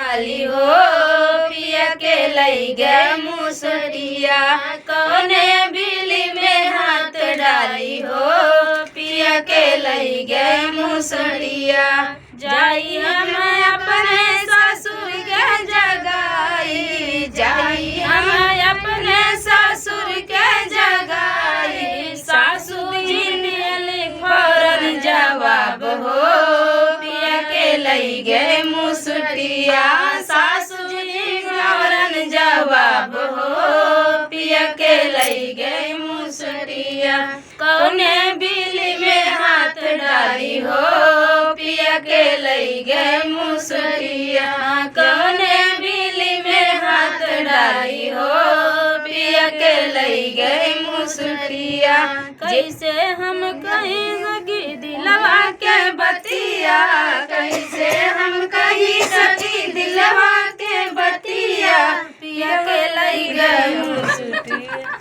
डाली हो पिया के लई गए मुसरिया कौने बिली में हाथ डाली हो पिया के लई गए मुसरिया जाई हम अपने ससुर के जगाई जाई हम अपने ससुर के जगाई सासू जी ने फौरन जवाब हो पिया के लई गए मुसरिया सासू जी फौरन जवाब हो पिया के लई गए मुसरिया कौने बिली में हाथ डाली हो पिया के लई गए मुसरिया कौने बिली में हाथ डाली हो पिया के लई गए मुसरिया कैसे हम कहीं सकी दिलवा के बतिया कैसे हम कहीं सकी दिलवा के बतिया पिया के लई गए मुसरिया